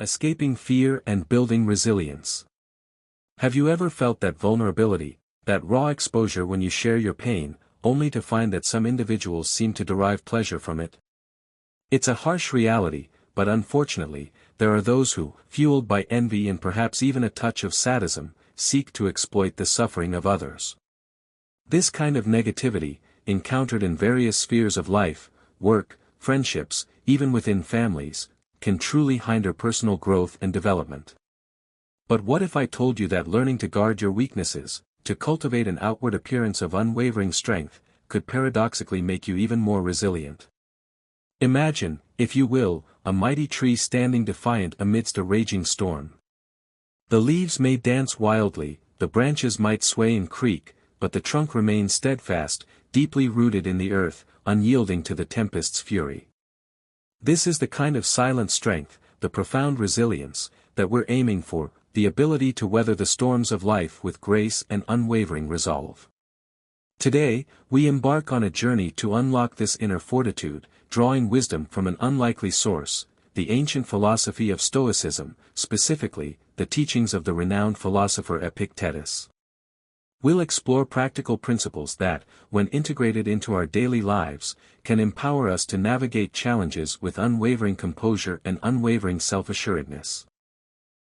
Escaping fear and building resilience. Have you ever felt that vulnerability, that raw exposure when you share your pain, only to find that some individuals seem to derive pleasure from it? It's a harsh reality, but unfortunately, there are those who, fueled by envy and perhaps even a touch of sadism, seek to exploit the suffering of others. This kind of negativity, encountered in various spheres of life, work, friendships, even within families, can truly hinder personal growth and development. But what if I told you that learning to guard your weaknesses, to cultivate an outward appearance of unwavering strength, could paradoxically make you even more resilient? Imagine, if you will, a mighty tree standing defiant amidst a raging storm. The leaves may dance wildly, the branches might sway and creak, but the trunk remains steadfast, deeply rooted in the earth, unyielding to the tempest's fury. This is the kind of silent strength, the profound resilience, that we're aiming for, the ability to weather the storms of life with grace and unwavering resolve. Today, we embark on a journey to unlock this inner fortitude, drawing wisdom from an unlikely source, the ancient philosophy of Stoicism, specifically, the teachings of the renowned philosopher Epictetus. We'll explore practical principles that, when integrated into our daily lives, can empower us to navigate challenges with unwavering composure and unwavering self-assuredness.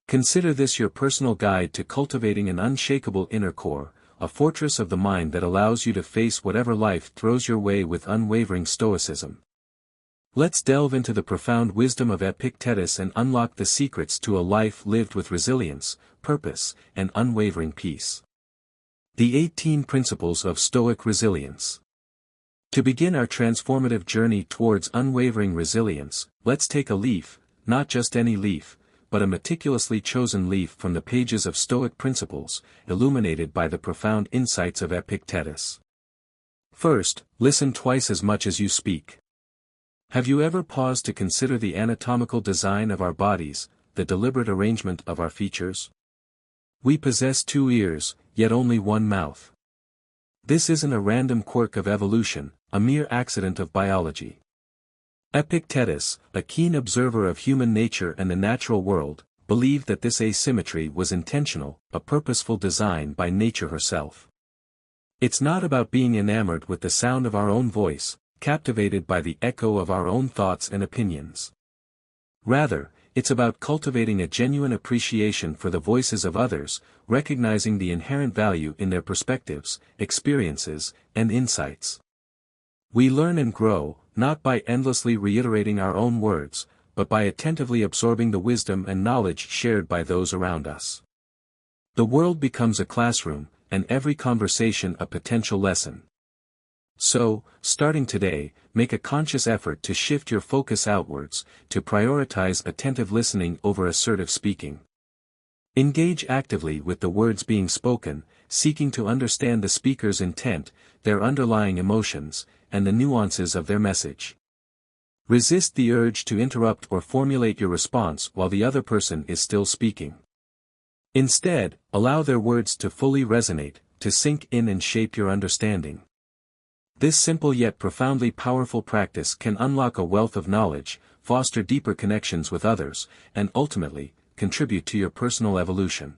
Consider this your personal guide to cultivating an unshakable inner core, a fortress of the mind that allows you to face whatever life throws your way with unwavering stoicism. Let's delve into the profound wisdom of Epictetus and unlock the secrets to a life lived with resilience, purpose, and unwavering peace. The 18 Principles of Stoic Resilience. To begin our transformative journey towards unwavering resilience, let's take a leaf, not just any leaf, but a meticulously chosen leaf from the pages of Stoic principles, illuminated by the profound insights of Epictetus. First, listen twice as much as you speak. Have you ever paused to consider the anatomical design of our bodies, the deliberate arrangement of our features? We possess 2 ears, yet only 1 mouth. This isn't a random quirk of evolution, a mere accident of biology. Epictetus, a keen observer of human nature and the natural world, believed that this asymmetry was intentional, a purposeful design by nature herself. It's not about being enamored with the sound of our own voice, captivated by the echo of our own thoughts and opinions. Rather, it's about cultivating a genuine appreciation for the voices of others, recognizing the inherent value in their perspectives, experiences, and insights. We learn and grow, not by endlessly reiterating our own words, but by attentively absorbing the wisdom and knowledge shared by those around us. The world becomes a classroom, and every conversation a potential lesson. So, starting today, make a conscious effort to shift your focus outwards, to prioritize attentive listening over assertive speaking. Engage actively with the words being spoken, seeking to understand the speaker's intent, their underlying emotions, and the nuances of their message. Resist the urge to interrupt or formulate your response while the other person is still speaking. Instead, allow their words to fully resonate, to sink in and shape your understanding. This simple yet profoundly powerful practice can unlock a wealth of knowledge, foster deeper connections with others, and ultimately, contribute to your personal evolution.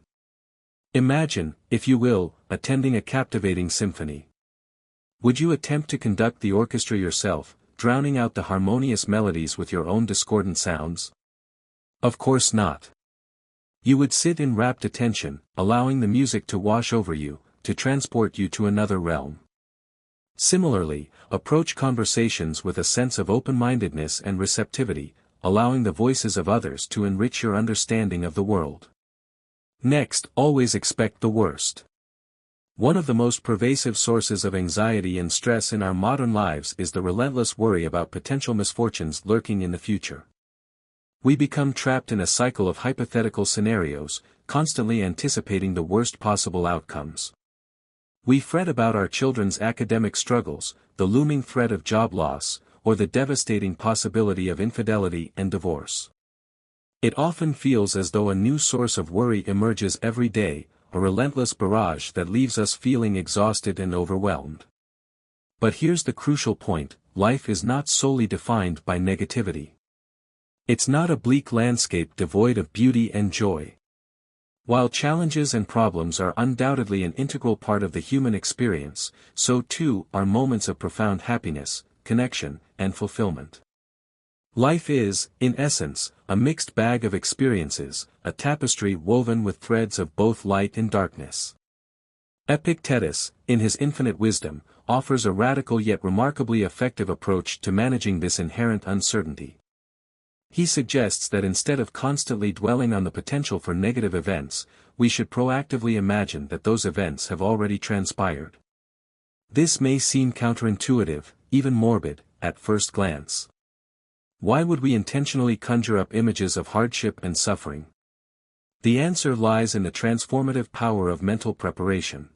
Imagine, if you will, attending a captivating symphony. Would you attempt to conduct the orchestra yourself, drowning out the harmonious melodies with your own discordant sounds? Of course not. You would sit in rapt attention, allowing the music to wash over you, to transport you to another realm. Similarly, approach conversations with a sense of open-mindedness and receptivity, allowing the voices of others to enrich your understanding of the world. Next, always expect the worst. One of the most pervasive sources of anxiety and stress in our modern lives is the relentless worry about potential misfortunes lurking in the future. We become trapped in a cycle of hypothetical scenarios, constantly anticipating the worst possible outcomes. We fret about our children's academic struggles, the looming threat of job loss, or the devastating possibility of infidelity and divorce. It often feels as though a new source of worry emerges every day, a relentless barrage that leaves us feeling exhausted and overwhelmed. But here's the crucial point: life is not solely defined by negativity. It's not a bleak landscape devoid of beauty and joy. While challenges and problems are undoubtedly an integral part of the human experience, so too are moments of profound happiness, connection, and fulfillment. Life is, in essence, a mixed bag of experiences, a tapestry woven with threads of both light and darkness. Epictetus, in his infinite wisdom, offers a radical yet remarkably effective approach to managing this inherent uncertainty. He suggests that instead of constantly dwelling on the potential for negative events, we should proactively imagine that those events have already transpired. This may seem counterintuitive, even morbid, at first glance. Why would we intentionally conjure up images of hardship and suffering? The answer lies in the transformative power of mental preparation.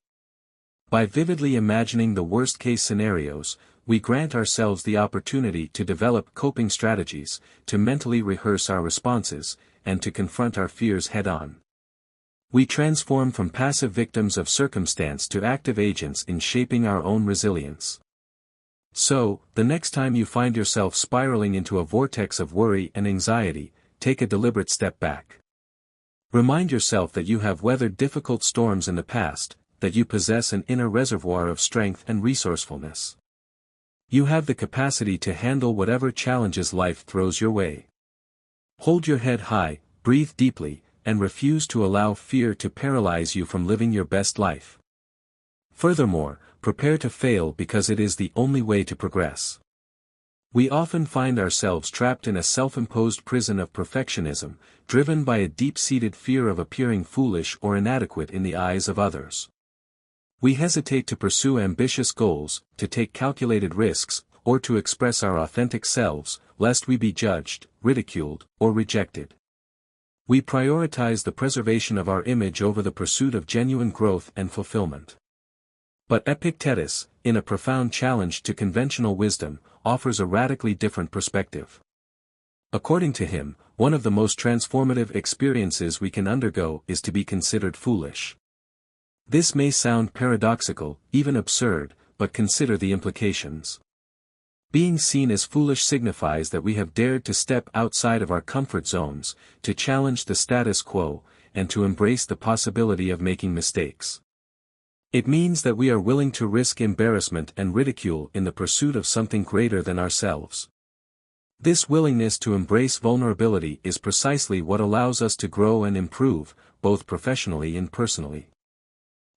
By vividly imagining the worst-case scenarios, we grant ourselves the opportunity to develop coping strategies, to mentally rehearse our responses, and to confront our fears head-on. We transform from passive victims of circumstance to active agents in shaping our own resilience. So, the next time you find yourself spiraling into a vortex of worry and anxiety, take a deliberate step back. Remind yourself that you have weathered difficult storms in the past, that you possess an inner reservoir of strength and resourcefulness. You have the capacity to handle whatever challenges life throws your way. Hold your head high, breathe deeply, and refuse to allow fear to paralyze you from living your best life. Furthermore, prepare to fail because it is the only way to progress. We often find ourselves trapped in a self-imposed prison of perfectionism, driven by a deep-seated fear of appearing foolish or inadequate in the eyes of others. We hesitate to pursue ambitious goals, to take calculated risks, or to express our authentic selves, lest we be judged, ridiculed, or rejected. We prioritize the preservation of our image over the pursuit of genuine growth and fulfillment. But Epictetus, in a profound challenge to conventional wisdom, offers a radically different perspective. According to him, one of the most transformative experiences we can undergo is to be considered foolish. This may sound paradoxical, even absurd, but consider the implications. Being seen as foolish signifies that we have dared to step outside of our comfort zones, to challenge the status quo, and to embrace the possibility of making mistakes. It means that we are willing to risk embarrassment and ridicule in the pursuit of something greater than ourselves. This willingness to embrace vulnerability is precisely what allows us to grow and improve, both professionally and personally.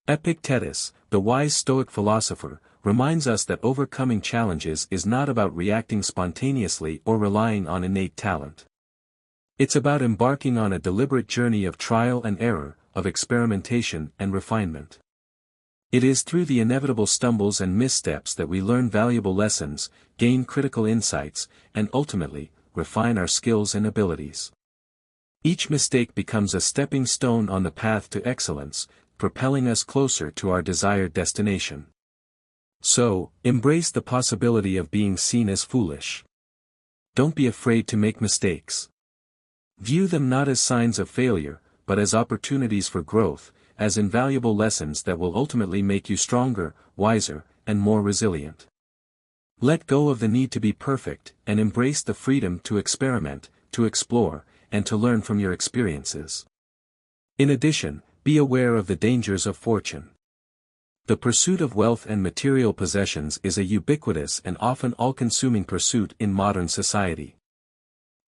Epictetus, the wise Stoic philosopher, reminds us that overcoming challenges is not about reacting spontaneously or relying on innate talent. It's about embarking on a deliberate journey of trial and error, of experimentation and refinement. It is through the inevitable stumbles and missteps that we learn valuable lessons, gain critical insights, and ultimately, refine our skills and abilities. Each mistake becomes a stepping stone on the path to excellence, propelling us closer to our desired destination. So, embrace the possibility of being seen as foolish. Don't be afraid to make mistakes. View them not as signs of failure, but as opportunities for growth, as invaluable lessons that will ultimately make you stronger, wiser, and more resilient. Let go of the need to be perfect, and embrace the freedom to experiment, to explore, and to learn from your experiences. In addition, be aware of the dangers of fortune. The pursuit of wealth and material possessions is a ubiquitous and often all-consuming pursuit in modern society.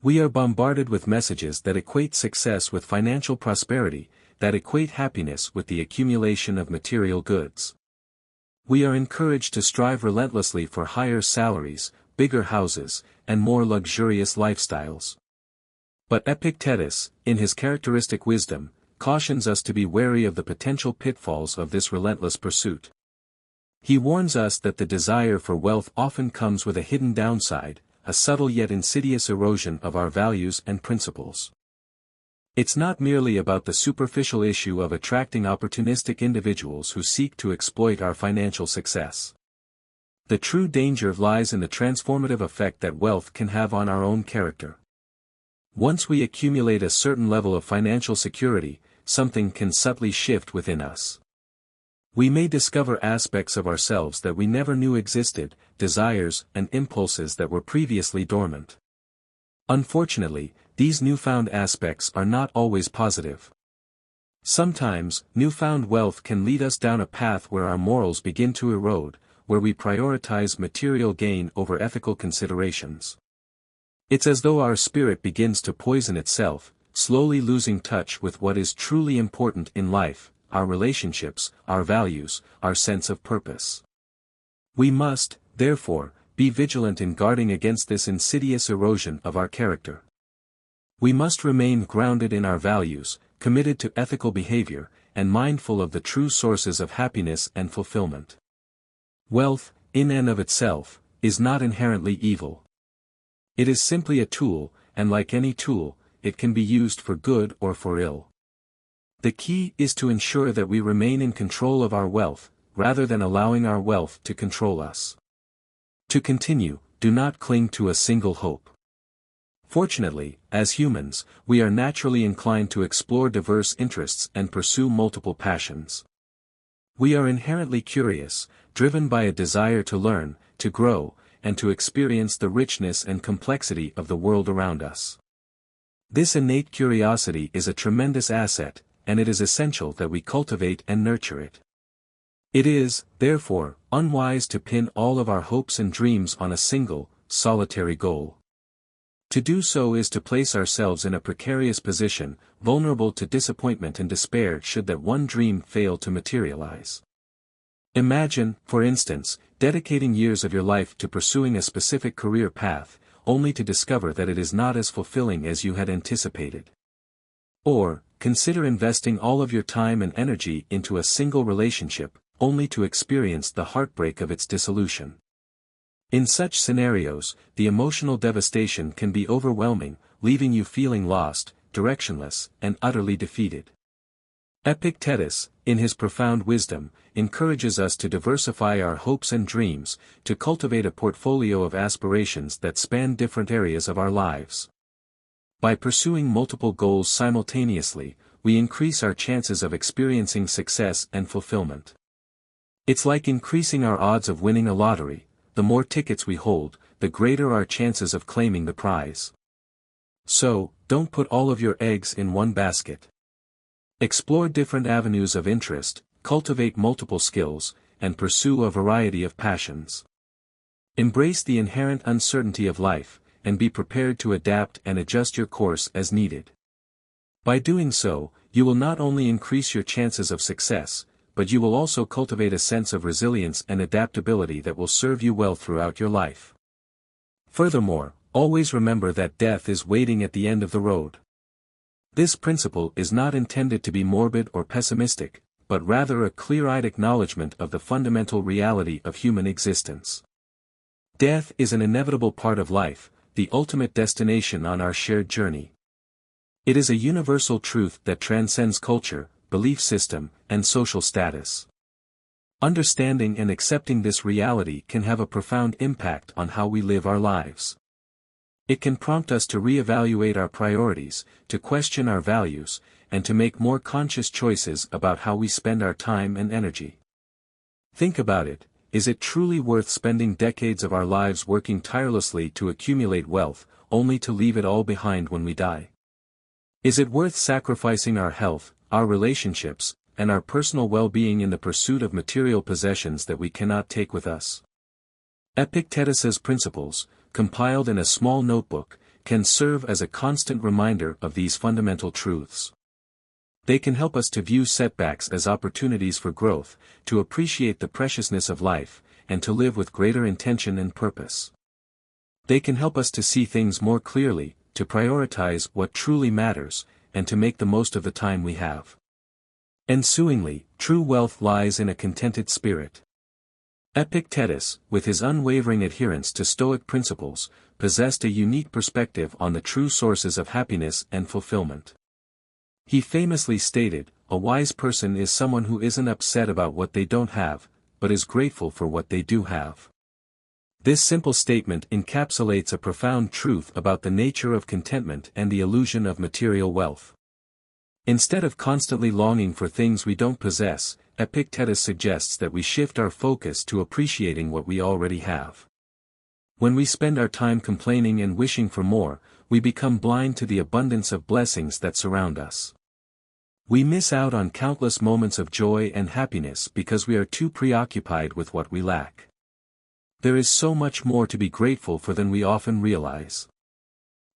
We are bombarded with messages that equate success with financial prosperity, that equate happiness with the accumulation of material goods. We are encouraged to strive relentlessly for higher salaries, bigger houses, and more luxurious lifestyles. But Epictetus, in his characteristic wisdom, cautions us to be wary of the potential pitfalls of this relentless pursuit. He warns us that the desire for wealth often comes with a hidden downside, a subtle yet insidious erosion of our values and principles. It's not merely about the superficial issue of attracting opportunistic individuals who seek to exploit our financial success. The true danger lies in the transformative effect that wealth can have on our own character. Once we accumulate a certain level of financial security, something can subtly shift within us. We may discover aspects of ourselves that we never knew existed, desires and impulses that were previously dormant. Unfortunately, these newfound aspects are not always positive. Sometimes, newfound wealth can lead us down a path where our morals begin to erode, where we prioritize material gain over ethical considerations. It's as though our spirit begins to poison itself, slowly losing touch with what is truly important in life, our relationships, our values, our sense of purpose. We must, therefore, be vigilant in guarding against this insidious erosion of our character. We must remain grounded in our values, committed to ethical behavior, and mindful of the true sources of happiness and fulfillment. Wealth, in and of itself, is not inherently evil. It is simply a tool, and like any tool, it can be used for good or for ill. The key is to ensure that we remain in control of our wealth, rather than allowing our wealth to control us. To continue, do not cling to a single hope. Fortunately, as humans, we are naturally inclined to explore diverse interests and pursue multiple passions. We are inherently curious, driven by a desire to learn, to grow, and to experience the richness and complexity of the world around us. This innate curiosity is a tremendous asset, and it is essential that we cultivate and nurture it. It is, therefore, unwise to pin all of our hopes and dreams on a single, solitary goal. To do so is to place ourselves in a precarious position, vulnerable to disappointment and despair should that one dream fail to materialize. Imagine, for instance, dedicating years of your life to pursuing a specific career path, only to discover that it is not as fulfilling as you had anticipated. Or, consider investing all of your time and energy into a single relationship, only to experience the heartbreak of its dissolution. In such scenarios, the emotional devastation can be overwhelming, leaving you feeling lost, directionless, and utterly defeated. Epictetus, in his profound wisdom, encourages us to diversify our hopes and dreams, to cultivate a portfolio of aspirations that span different areas of our lives. By pursuing multiple goals simultaneously, we increase our chances of experiencing success and fulfillment. It's like increasing our odds of winning a lottery. The more tickets we hold, the greater our chances of claiming the prize. So, don't put all of your eggs in one basket. Explore different avenues of interest, cultivate multiple skills, and pursue a variety of passions. Embrace the inherent uncertainty of life, and be prepared to adapt and adjust your course as needed. By doing so, you will not only increase your chances of success, but you will also cultivate a sense of resilience and adaptability that will serve you well throughout your life. Furthermore, always remember that death is waiting at the end of the road. This principle is not intended to be morbid or pessimistic, but rather a clear-eyed acknowledgement of the fundamental reality of human existence. Death is an inevitable part of life, the ultimate destination on our shared journey. It is a universal truth that transcends culture, belief system, and social status. Understanding and accepting this reality can have a profound impact on how we live our lives. It can prompt us to reevaluate our priorities, to question our values, and to make more conscious choices about how we spend our time and energy. Think about it, is it truly worth spending decades of our lives working tirelessly to accumulate wealth, only to leave it all behind when we die? Is it worth sacrificing our health, our relationships, and our personal well-being in the pursuit of material possessions that we cannot take with us? Epictetus's principles, compiled in a small notebook, can serve as a constant reminder of these fundamental truths. They can help us to view setbacks as opportunities for growth, to appreciate the preciousness of life, and to live with greater intention and purpose. They can help us to see things more clearly, to prioritize what truly matters, and to make the most of the time we have. Ensuingly, true wealth lies in a contented spirit. Epictetus, with his unwavering adherence to Stoic principles, possessed a unique perspective on the true sources of happiness and fulfillment. He famously stated, "A wise person is someone who isn't upset about what they don't have, but is grateful for what they do have." This simple statement encapsulates a profound truth about the nature of contentment and the illusion of material wealth. Instead of constantly longing for things we don't possess, Epictetus suggests that we shift our focus to appreciating what we already have. When we spend our time complaining and wishing for more, we become blind to the abundance of blessings that surround us. We miss out on countless moments of joy and happiness because we are too preoccupied with what we lack. There is so much more to be grateful for than we often realize.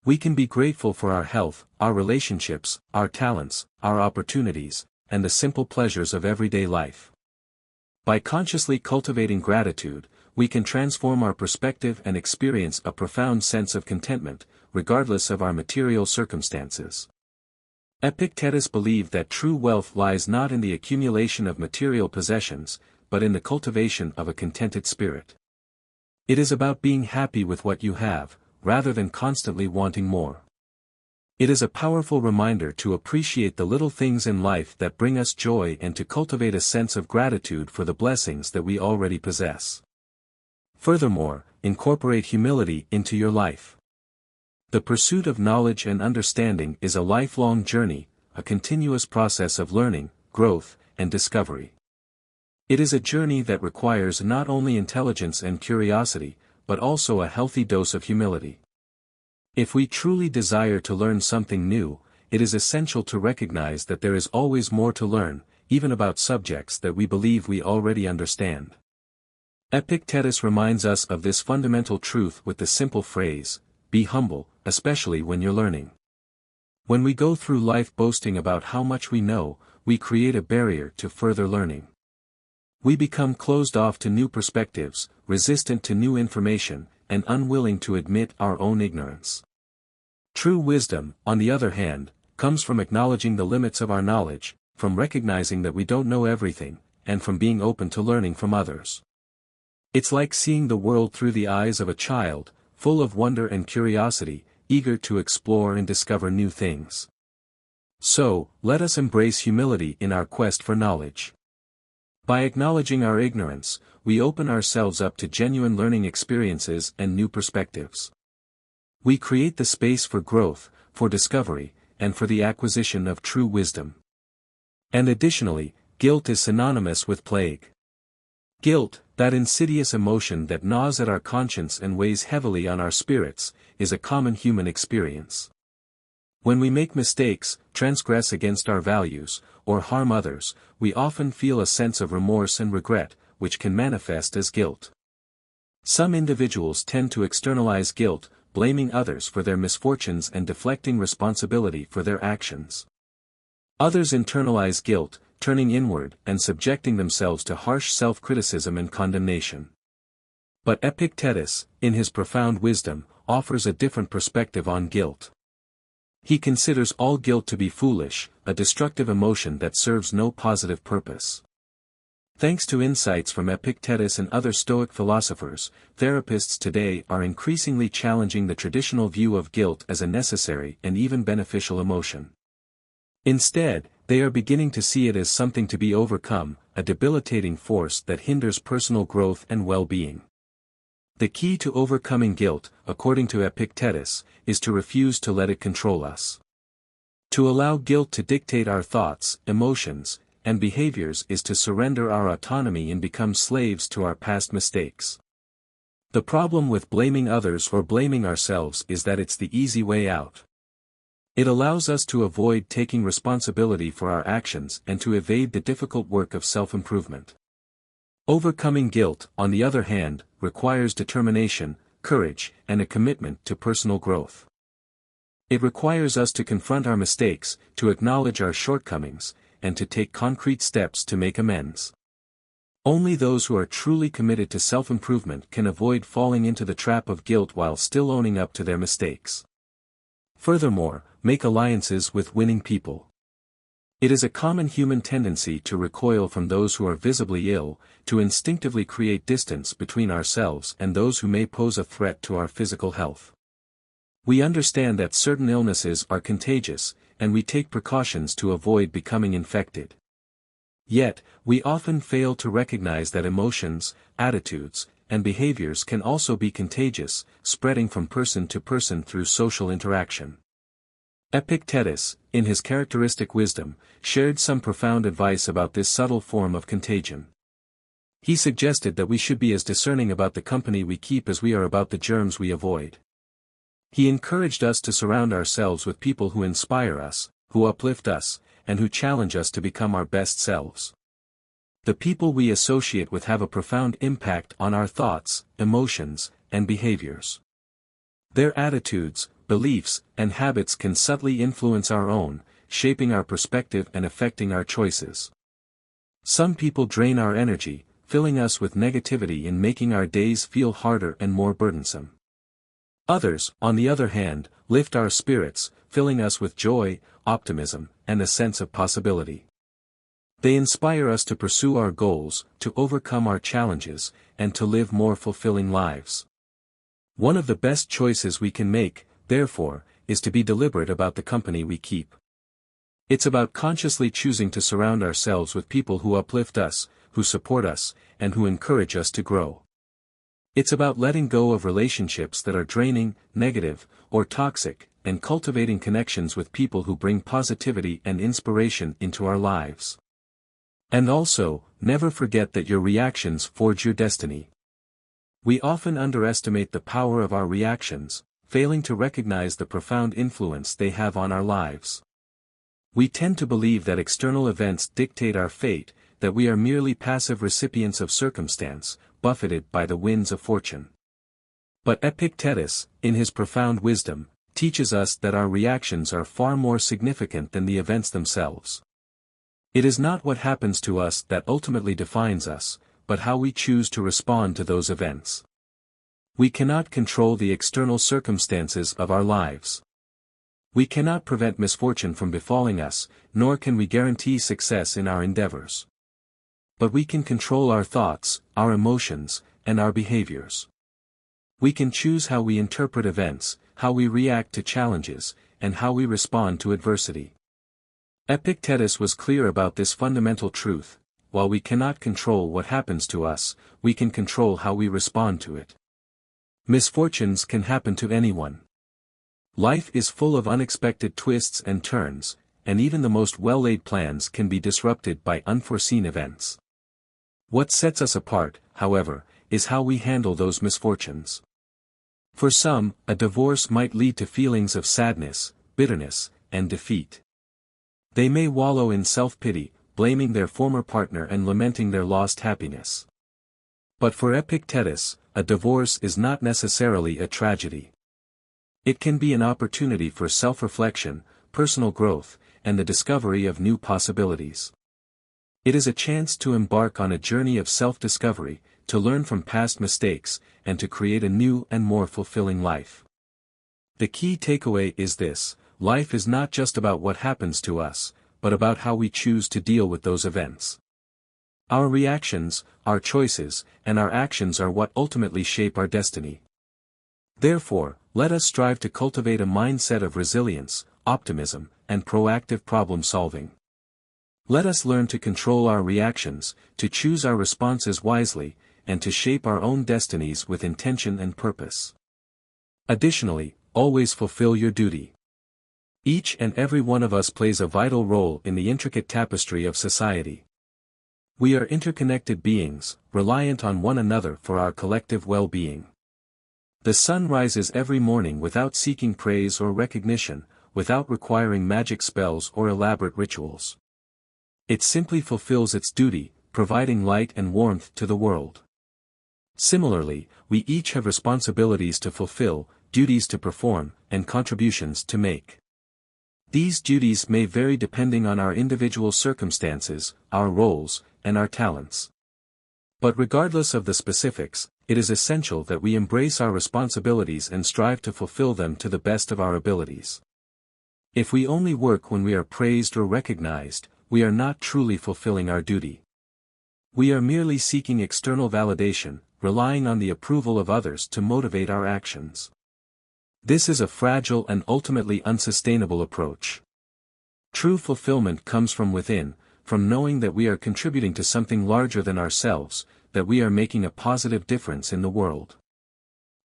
We can be grateful for our health, our relationships, our talents, our opportunities, and the simple pleasures of everyday life. By consciously cultivating gratitude, we can transform our perspective and experience a profound sense of contentment, regardless of our material circumstances. Epictetus believed that true wealth lies not in the accumulation of material possessions, but in the cultivation of a contented spirit. It is about being happy with what you have, rather than constantly wanting more. It is a powerful reminder to appreciate the little things in life that bring us joy and to cultivate a sense of gratitude for the blessings that we already possess. Furthermore, incorporate humility into your life. The pursuit of knowledge and understanding is a lifelong journey, a continuous process of learning, growth, and discovery. It is a journey that requires not only intelligence and curiosity, but also a healthy dose of humility. If we truly desire to learn something new, it is essential to recognize that there is always more to learn, even about subjects that we believe we already understand. Epictetus reminds us of this fundamental truth with the simple phrase, "Be humble, especially when you're learning." When we go through life boasting about how much we know, we create a barrier to further learning. We become closed off to new perspectives, resistant to new information, and unwilling to admit our own ignorance. True wisdom, on the other hand, comes from acknowledging the limits of our knowledge, from recognizing that we don't know everything, and from being open to learning from others. It's like seeing the world through the eyes of a child, full of wonder and curiosity, eager to explore and discover new things. So, let us embrace humility in our quest for knowledge. By acknowledging our ignorance, we open ourselves up to genuine learning experiences and new perspectives. We create the space for growth, for discovery, and for the acquisition of true wisdom. And additionally, guilt is synonymous with plague. Guilt, that insidious emotion that gnaws at our conscience and weighs heavily on our spirits, is a common human experience. When we make mistakes, transgress against our values, or harm others, we often feel a sense of remorse and regret, which can manifest as guilt. Some individuals tend to externalize guilt, blaming others for their misfortunes and deflecting responsibility for their actions. Others internalize guilt, turning inward and subjecting themselves to harsh self-criticism and condemnation. But Epictetus, in his profound wisdom, offers a different perspective on guilt. He considers all guilt to be foolish, a destructive emotion that serves no positive purpose. Thanks to insights from Epictetus and other Stoic philosophers, therapists today are increasingly challenging the traditional view of guilt as a necessary and even beneficial emotion. Instead, they are beginning to see it as something to be overcome, a debilitating force that hinders personal growth and well-being. The key to overcoming guilt, according to Epictetus, is to refuse to let it control us. To allow guilt to dictate our thoughts, emotions, and behaviors is to surrender our autonomy and become slaves to our past mistakes. The problem with blaming others or blaming ourselves is that it's the easy way out. It allows us to avoid taking responsibility for our actions and to evade the difficult work of self-improvement. Overcoming guilt, on the other hand, requires determination, courage, and a commitment to personal growth. It requires us to confront our mistakes, to acknowledge our shortcomings, and to take concrete steps to make amends. Only those who are truly committed to self-improvement can avoid falling into the trap of guilt while still owning up to their mistakes. Furthermore, make alliances with winning people. It is a common human tendency to recoil from those who are visibly ill, to instinctively create distance between ourselves and those who may pose a threat to our physical health. We understand that certain illnesses are contagious, and we take precautions to avoid becoming infected. Yet, we often fail to recognize that emotions, attitudes, and behaviors can also be contagious, spreading from person to person through social interaction. Epictetus, in his characteristic wisdom, shared some profound advice about this subtle form of contagion. He suggested that we should be as discerning about the company we keep as we are about the germs we avoid. He encouraged us to surround ourselves with people who inspire us, who uplift us, and who challenge us to become our best selves. The people we associate with have a profound impact on our thoughts, emotions, and behaviors. Their attitudes, beliefs, and habits can subtly influence our own, shaping our perspective and affecting our choices. Some people drain our energy, filling us with negativity and making our days feel harder and more burdensome. Others, on the other hand, lift our spirits, filling us with joy, optimism, and a sense of possibility. They inspire us to pursue our goals, to overcome our challenges, and to live more fulfilling lives. One of the best choices we can make, therefore, is to be deliberate about the company we keep. It's about consciously choosing to surround ourselves with people who uplift us, who support us, and who encourage us to grow. It's about letting go of relationships that are draining, negative, or toxic, and cultivating connections with people who bring positivity and inspiration into our lives. And also, never forget that your reactions forge your destiny. We often underestimate the power of our reactions, failing to recognize the profound influence they have on our lives. We tend to believe that external events dictate our fate, that we are merely passive recipients of circumstance, buffeted by the winds of fortune. But Epictetus, in his profound wisdom, teaches us that our reactions are far more significant than the events themselves. It is not what happens to us that ultimately defines us, but how we choose to respond to those events. We cannot control the external circumstances of our lives. We cannot prevent misfortune from befalling us, nor can we guarantee success in our endeavors. But we can control our thoughts, our emotions, and our behaviors. We can choose how we interpret events, how we react to challenges, and how we respond to adversity. Epictetus was clear about this fundamental truth: while we cannot control what happens to us, we can control how we respond to it. Misfortunes can happen to anyone. Life is full of unexpected twists and turns, and even the most well-laid plans can be disrupted by unforeseen events. What sets us apart, however, is how we handle those misfortunes. For some, a divorce might lead to feelings of sadness, bitterness, and defeat. They may wallow in self-pity, blaming their former partner and lamenting their lost happiness. But for Epictetus, a divorce is not necessarily a tragedy. It can be an opportunity for self-reflection, personal growth, and the discovery of new possibilities. It is a chance to embark on a journey of self-discovery, to learn from past mistakes, and to create a new and more fulfilling life. The key takeaway is this: life is not just about what happens to us, but about how we choose to deal with those events. Our reactions, our choices, and our actions are what ultimately shape our destiny. Therefore, let us strive to cultivate a mindset of resilience, optimism, and proactive problem-solving. Let us learn to control our reactions, to choose our responses wisely, and to shape our own destinies with intention and purpose. Additionally, always fulfill your duty. Each and every one of us plays a vital role in the intricate tapestry of society. We are interconnected beings, reliant on one another for our collective well-being. The sun rises every morning without seeking praise or recognition, without requiring magic spells or elaborate rituals. It simply fulfills its duty, providing light and warmth to the world. Similarly, we each have responsibilities to fulfill, duties to perform, and contributions to make. These duties may vary depending on our individual circumstances, our roles, and our talents. But regardless of the specifics, it is essential that we embrace our responsibilities and strive to fulfill them to the best of our abilities. If we only work when we are praised or recognized, we are not truly fulfilling our duty. We are merely seeking external validation, relying on the approval of others to motivate our actions. This is a fragile and ultimately unsustainable approach. True fulfillment comes from within, from knowing that we are contributing to something larger than ourselves, that we are making a positive difference in the world.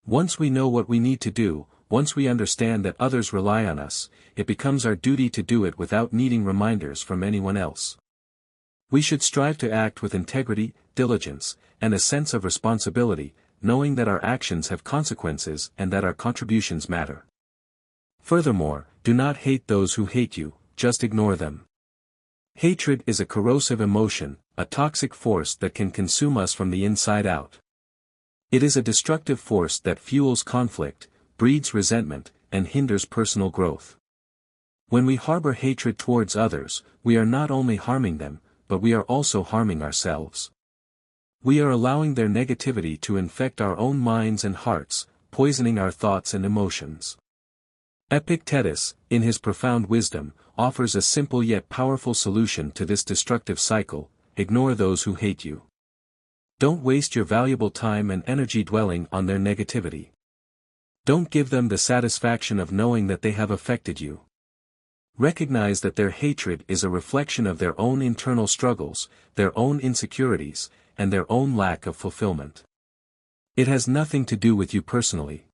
Once we know what we need to do, once we understand that others rely on us, it becomes our duty to do it without needing reminders from anyone else. We should strive to act with integrity, diligence, and a sense of responsibility, knowing that our actions have consequences and that our contributions matter. Furthermore, do not hate those who hate you, just ignore them. Hatred is a corrosive emotion, a toxic force that can consume us from the inside out. It is a destructive force that fuels conflict, breeds resentment, and hinders personal growth. When we harbor hatred towards others, we are not only harming them, but we are also harming ourselves. We are allowing their negativity to infect our own minds and hearts, poisoning our thoughts and emotions. Epictetus, in his profound wisdom, offers a simple yet powerful solution to this destructive cycle: ignore those who hate you. Don't waste your valuable time and energy dwelling on their negativity. Don't give them the satisfaction of knowing that they have affected you. Recognize that their hatred is a reflection of their own internal struggles, their own insecurities, and their own lack of fulfillment. It has nothing to do with you personally.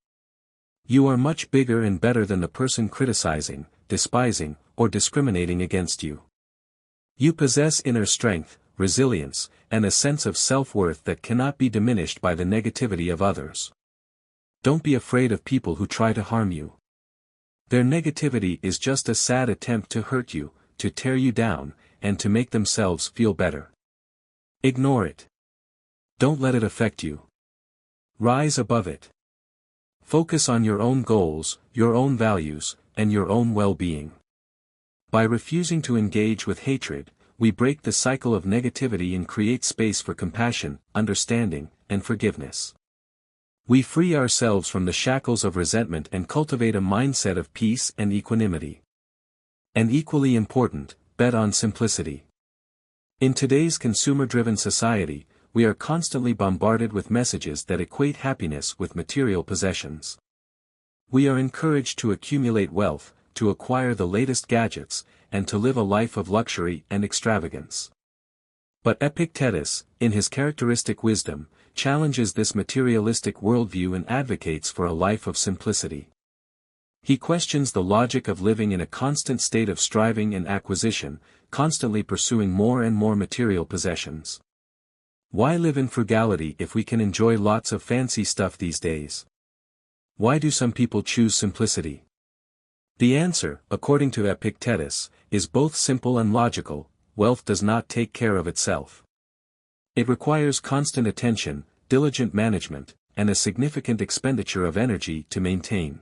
You are much bigger and better than the person criticizing, despising, or discriminating against you. You possess inner strength, resilience, and a sense of self-worth that cannot be diminished by the negativity of others. Don't be afraid of people who try to harm you. Their negativity is just a sad attempt to hurt you, to tear you down, and to make themselves feel better. Ignore it. Don't let it affect you. Rise above it. Focus on your own goals, your own values, and your own well-being. By refusing to engage with hatred, we break the cycle of negativity and create space for compassion, understanding, and forgiveness. We free ourselves from the shackles of resentment and cultivate a mindset of peace and equanimity. And equally important, bet on simplicity. In today's consumer-driven society, we are constantly bombarded with messages that equate happiness with material possessions. We are encouraged to accumulate wealth, to acquire the latest gadgets, and to live a life of luxury and extravagance. But Epictetus, in his characteristic wisdom, challenges this materialistic worldview and advocates for a life of simplicity. He questions the logic of living in a constant state of striving and acquisition, constantly pursuing more and more material possessions. Why live in frugality if we can enjoy lots of fancy stuff these days? Why do some people choose simplicity? The answer, according to Epictetus, is both simple and logical: wealth does not take care of itself. It requires constant attention, diligent management, and a significant expenditure of energy to maintain.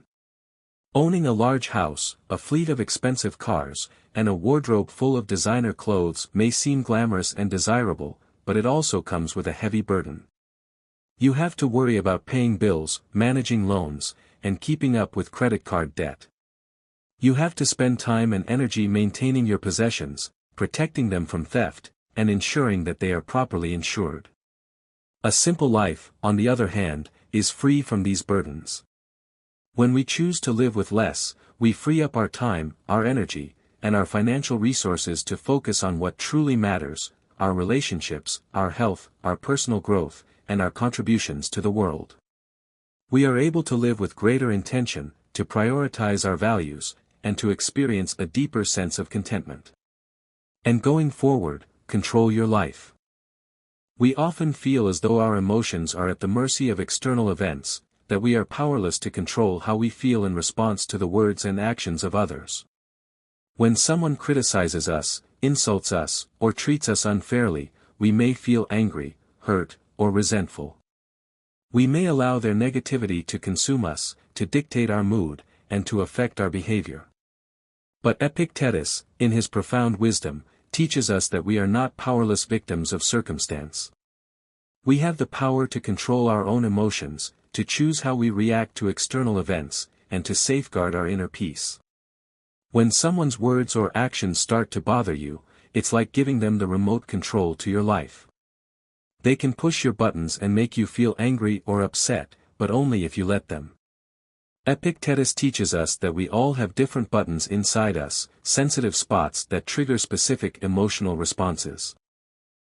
Owning a large house, a fleet of expensive cars, and a wardrobe full of designer clothes may seem glamorous and desirable, but it also comes with a heavy burden. You have to worry about paying bills, managing loans, and keeping up with credit card debt. You have to spend time and energy maintaining your possessions, protecting them from theft, and ensuring that they are properly insured. A simple life, on the other hand, is free from these burdens. When we choose to live with less, we free up our time, our energy, and our financial resources to focus on what truly matters: our relationships, our health, our personal growth, and our contributions to the world. We are able to live with greater intention, to prioritize our values, and to experience a deeper sense of contentment. And going forward, control your life. We often feel as though our emotions are at the mercy of external events, that we are powerless to control how we feel in response to the words and actions of others. When someone criticizes us, insults us, or treats us unfairly, we may feel angry, hurt, or resentful. We may allow their negativity to consume us, to dictate our mood, and to affect our behavior. But Epictetus, in his profound wisdom, teaches us that we are not powerless victims of circumstance. We have the power to control our own emotions, to choose how we react to external events, and to safeguard our inner peace. When someone's words or actions start to bother you, it's like giving them the remote control to your life. They can push your buttons and make you feel angry or upset, but only if you let them. Epictetus teaches us that we all have different buttons inside us, sensitive spots that trigger specific emotional responses.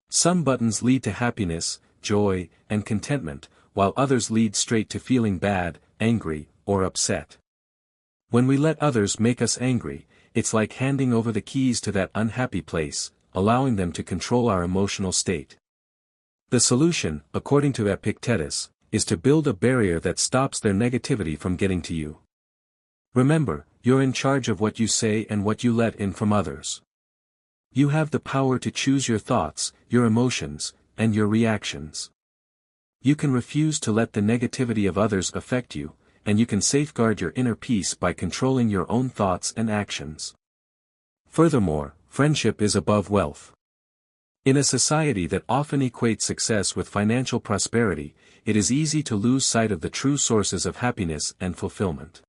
Some buttons lead to happiness, joy, and contentment, while others lead straight to feeling bad, angry, or upset. When we let others make us angry, it's like handing over the keys to that unhappy place, allowing them to control our emotional state. The solution, according to Epictetus, is to build a barrier that stops their negativity from getting to you. Remember, you're in charge of what you say and what you let in from others. You have the power to choose your thoughts, your emotions, and your reactions. You can refuse to let the negativity of others affect you, and you can safeguard your inner peace by controlling your own thoughts and actions. Furthermore, friendship is above wealth. In a society that often equates success with financial prosperity, it is easy to lose sight of the true sources of happiness and fulfillment.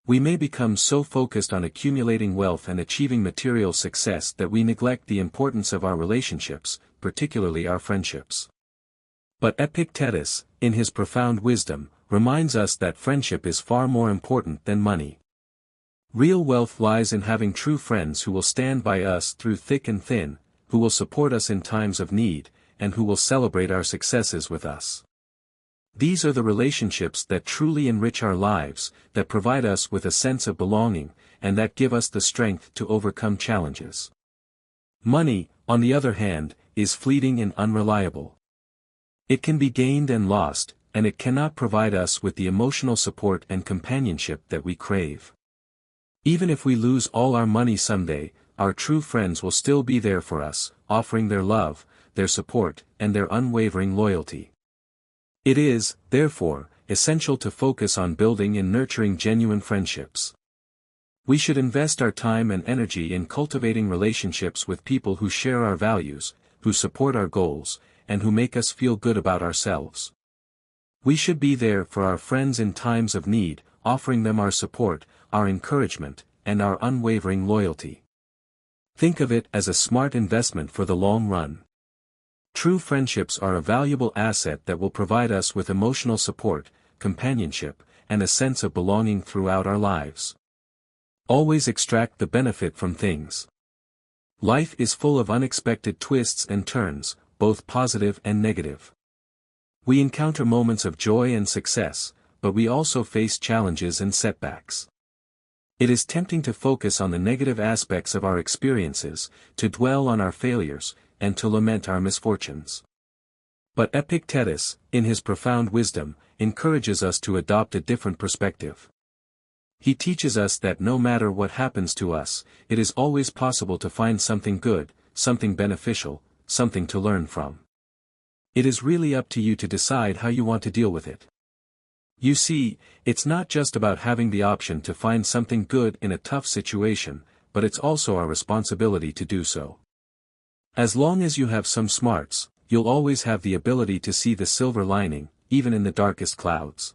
We may become so focused on accumulating wealth and achieving material success that we neglect the importance of our relationships, particularly our friendships. But Epictetus, in his profound wisdom, reminds us that friendship is far more important than money. Real wealth lies in having true friends who will stand by us through thick and thin, who will support us in times of need, and who will celebrate our successes with us. These are the relationships that truly enrich our lives, that provide us with a sense of belonging, and that give us the strength to overcome challenges. Money, on the other hand, is fleeting and unreliable. It can be gained and lost, and it cannot provide us with the emotional support and companionship that we crave. Even if we lose all our money someday, our true friends will still be there for us, offering their love, their support, and their unwavering loyalty. It is, therefore, essential to focus on building and nurturing genuine friendships. We should invest our time and energy in cultivating relationships with people who share our values, who support our goals, and who make us feel good about ourselves. We should be there for our friends in times of need, offering them our support, our encouragement, and our unwavering loyalty. Think of it as a smart investment for the long run. True friendships are a valuable asset that will provide us with emotional support, companionship, and a sense of belonging throughout our lives. Always extract the benefit from things. Life is full of unexpected twists and turns, both positive and negative. We encounter moments of joy and success, but we also face challenges and setbacks. It is tempting to focus on the negative aspects of our experiences, to dwell on our failures, and to lament our misfortunes. But Epictetus, in his profound wisdom, encourages us to adopt a different perspective. He teaches us that no matter what happens to us, it is always possible to find something good, something beneficial, something to learn from. It is really up to you to decide how you want to deal with it. You see, it's not just about having the option to find something good in a tough situation, but it's also our responsibility to do so. As long as you have some smarts, you'll always have the ability to see the silver lining, even in the darkest clouds.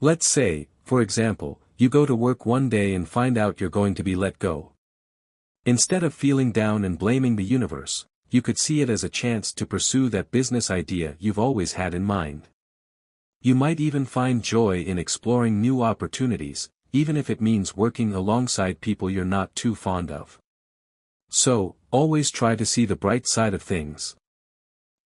Let's say, for example, you go to work one day and find out you're going to be let go. Instead of feeling down and blaming the universe, you could see it as a chance to pursue that business idea you've always had in mind. You might even find joy in exploring new opportunities, even if it means working alongside people you're not too fond of. So, always try to see the bright side of things.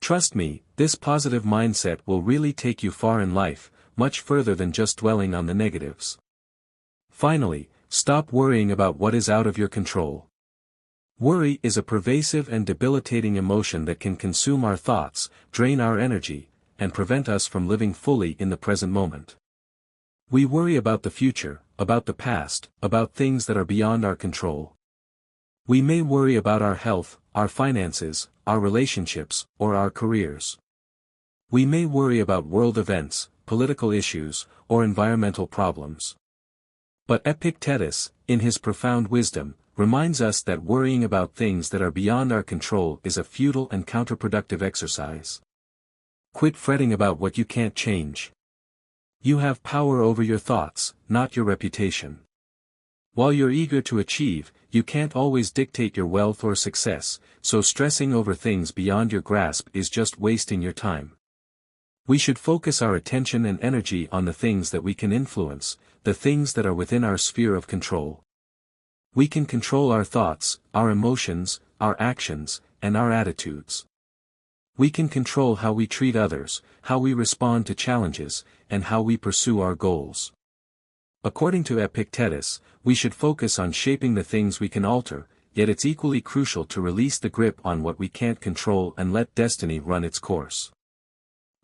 Trust me, this positive mindset will really take you far in life, much further than just dwelling on the negatives. Finally, stop worrying about what is out of your control. Worry is a pervasive and debilitating emotion that can consume our thoughts, drain our energy, and prevent us from living fully in the present moment. We worry about the future, about the past, about things that are beyond our control. We may worry about our health, our finances, our relationships, or our careers. We may worry about world events, political issues, or environmental problems. But Epictetus, in his profound wisdom, reminds us that worrying about things that are beyond our control is a futile and counterproductive exercise. Quit fretting about what you can't change. You have power over your thoughts, not your reputation. While you're eager to achieve, you can't always dictate your wealth or success, so stressing over things beyond your grasp is just wasting your time. We should focus our attention and energy on the things that we can influence, the things that are within our sphere of control. We can control our thoughts, our emotions, our actions, and our attitudes. We can control how we treat others, how we respond to challenges, and how we pursue our goals. According to Epictetus, we should focus on shaping the things we can alter, yet it's equally crucial to release the grip on what we can't control and let destiny run its course.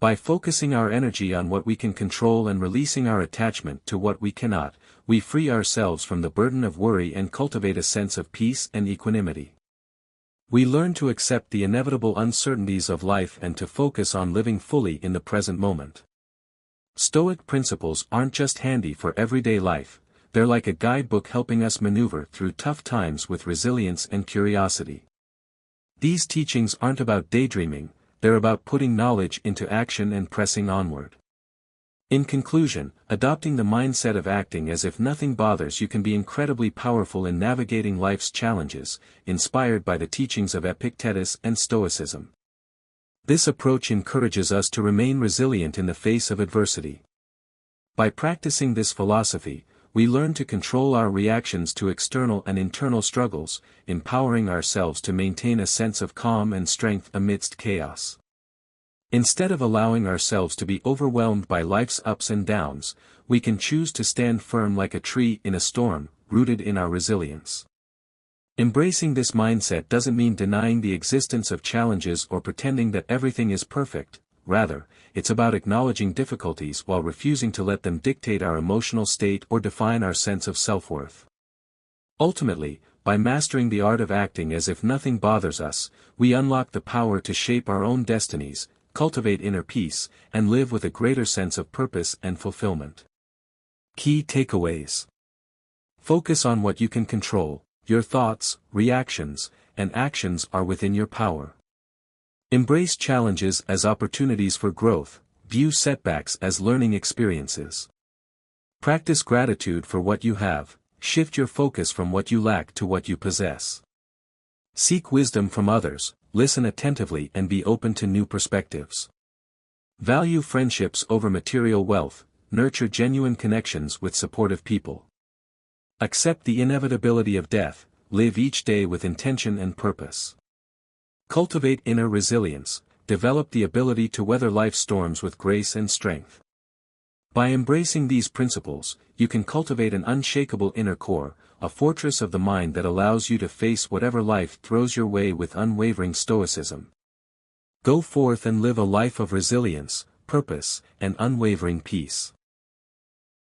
By focusing our energy on what we can control and releasing our attachment to what we cannot, we free ourselves from the burden of worry and cultivate a sense of peace and equanimity. We learn to accept the inevitable uncertainties of life and to focus on living fully in the present moment. Stoic principles aren't just handy for everyday life, they're like a guidebook helping us maneuver through tough times with resilience and curiosity. These teachings aren't about daydreaming, they're about putting knowledge into action and pressing onward. In conclusion, adopting the mindset of acting as if nothing bothers you can be incredibly powerful in navigating life's challenges, inspired by the teachings of Epictetus and Stoicism. This approach encourages us to remain resilient in the face of adversity. By practicing this philosophy, we learn to control our reactions to external and internal struggles, empowering ourselves to maintain a sense of calm and strength amidst chaos. Instead of allowing ourselves to be overwhelmed by life's ups and downs, we can choose to stand firm like a tree in a storm, rooted in our resilience. Embracing this mindset doesn't mean denying the existence of challenges or pretending that everything is perfect. Rather, it's about acknowledging difficulties while refusing to let them dictate our emotional state or define our sense of self-worth. Ultimately, by mastering the art of acting as if nothing bothers us, we unlock the power to shape our own destinies, cultivate inner peace, and live with a greater sense of purpose and fulfillment. Key takeaways. Focus on what you can control. Your thoughts, reactions, and actions are within your power. Embrace challenges as opportunities for growth, view setbacks as learning experiences. Practice gratitude for what you have, shift your focus from what you lack to what you possess. Seek wisdom from others, listen attentively and be open to new perspectives. Value friendships over material wealth, nurture genuine connections with supportive people. Accept the inevitability of death, live each day with intention and purpose. Cultivate inner resilience, develop the ability to weather life's storms with grace and strength. By embracing these principles, you can cultivate an unshakable inner core, a fortress of the mind that allows you to face whatever life throws your way with unwavering stoicism. Go forth and live a life of resilience, purpose, and unwavering peace.